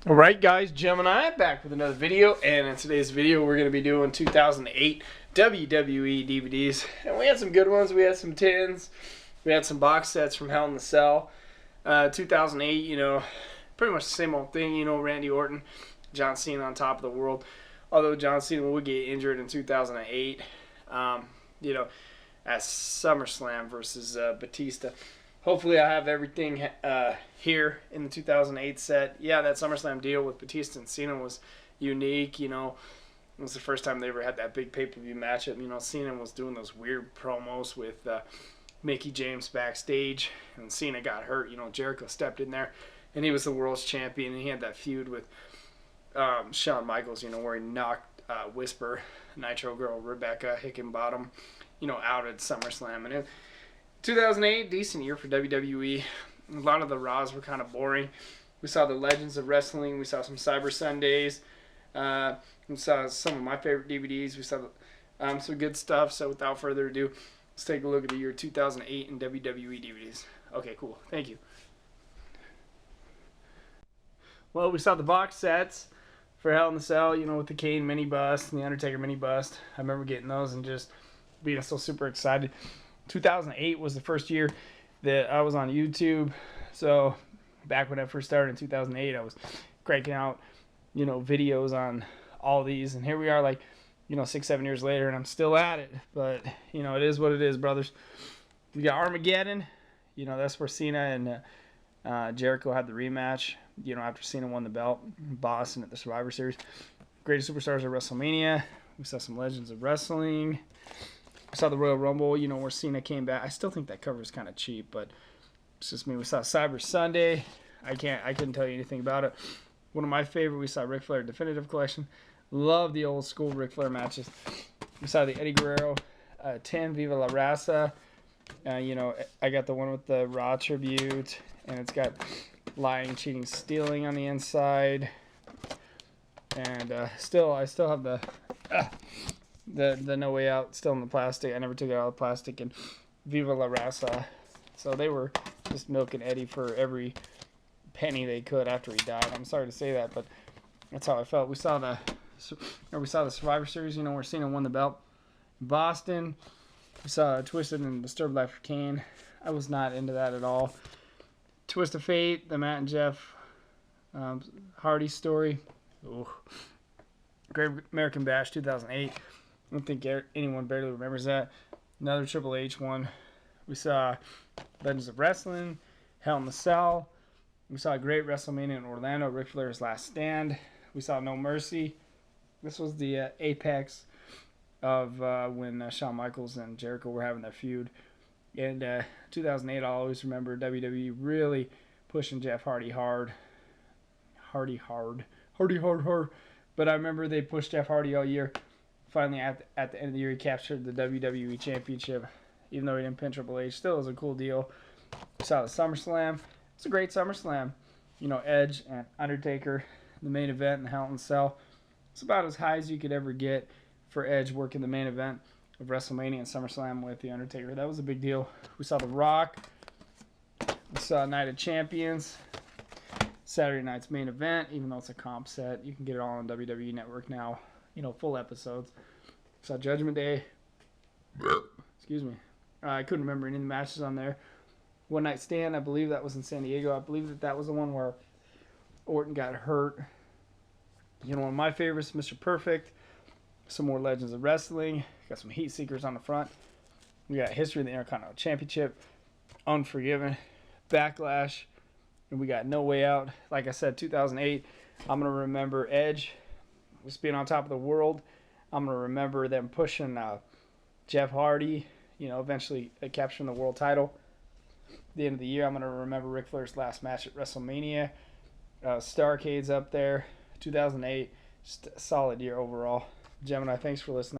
Alright guys, Gemini back with another video, and in today's video we're going to be doing 2008 WWE DVDs. And we had some good ones, we had some tins, we had some box sets from Hell in the Cell. 2008, pretty much the same old thing, Randy Orton, John Cena on top of the world. Although John Cena would get injured in 2008, at SummerSlam versus Batista. Hopefully I have everything here in the 2008 set. Yeah, that SummerSlam deal with Batista and Cena was unique. It was the first time they ever had that big pay-per-view matchup. Cena was doing those weird promos with Mickey James backstage, and Cena got hurt. Jericho stepped in there, and he was the world's champion, and he had that feud with Shawn Michaels, where he knocked Whisper, Nitro Girl, Rebecca Hickenbottom, out at SummerSlam. And 2008, decent year for WWE. A lot of the Raws were kind of boring. We saw the Legends of Wrestling. We saw some Cyber Sundays. We saw some of my favorite DVDs. We saw some good stuff. So without further ado, let's take a look at the year 2008 in WWE DVDs. Okay, cool. Thank you. Well, we saw the box sets for Hell in the Cell, with the Kane mini bust and the Undertaker mini bust. I remember getting those and just being so super excited. 2008 was the first year that I was on YouTube. So back when I first started in 2008, I was cranking out, videos on all these. And here we are 6-7 years later, and I'm still at it. But, it is what it is, brothers. We got Armageddon. That's where Cena and Jericho had the rematch, after Cena won the belt in Boston at the Survivor Series. Greatest Superstars at WrestleMania. We saw some Legends of Wrestling. We saw the Royal Rumble, where Cena came back. I still think that cover is kind of cheap, but it's just me. We saw Cyber Sunday. I couldn't tell you anything about it. One of my favorite, we saw Ric Flair Definitive Collection. Love the old school Ric Flair matches. We saw the Eddie Guerrero 10 Viva La Raza. I got the one with the Raw tribute, and it's got lying, cheating, stealing on the inside. And I still have the No Way Out still in the plastic. I never took it out of the plastic. And Viva La Raza. So they were just milking Eddie for every penny they could after he died. I'm sorry to say that, but that's how I felt. We saw the Survivor Series, where Cena won the belt in Boston. We saw Twisted and Disturbed Life of Kane. I was not into that at all. Twist of Fate, the Matt and Jeff Hardy story. Ooh. Great American Bash 2008. I don't think anyone barely remembers that. Another Triple H one. We saw Legends of Wrestling, Hell in the Cell. We saw a great WrestleMania in Orlando, Ric Flair's Last Stand. We saw No Mercy. This was the apex of when Shawn Michaels and Jericho were having their feud. And 2008, I'll always remember WWE really pushing Jeff Hardy hard. Hardy hard. But I remember they pushed Jeff Hardy all year. Finally, at the end of the year, he captured the WWE Championship, even though he didn't pin Triple H. Still was a cool deal. We saw the SummerSlam. It's a great SummerSlam. Edge and Undertaker, the main event in the Hell in the Cell. It's about as high as you could ever get for Edge working the main event of WrestleMania and SummerSlam with the Undertaker. That was a big deal. We saw The Rock. We saw Night of Champions. Saturday night's main event, even though it's a comp set. You can get it all on WWE Network now. Full episodes. Saw Judgment Day. Excuse me. I couldn't remember any of the matches on there. One Night Stand, I believe that was in San Diego. I believe that was the one where Orton got hurt. One of my favorites, Mr. Perfect. Some more Legends of Wrestling. Got some Heat Seekers on the front. We got History of the Intercontinental Championship. Unforgiven. Backlash. And we got No Way Out. Like I said, 2008, I'm going to remember Edge just being on top of the world. I'm going to remember them pushing Jeff Hardy, eventually capturing the world title. At the end of the year, I'm going to remember Ric Flair's last match at WrestleMania. Starcade's up there. 2008, just a solid year overall. Gemini, thanks for listening.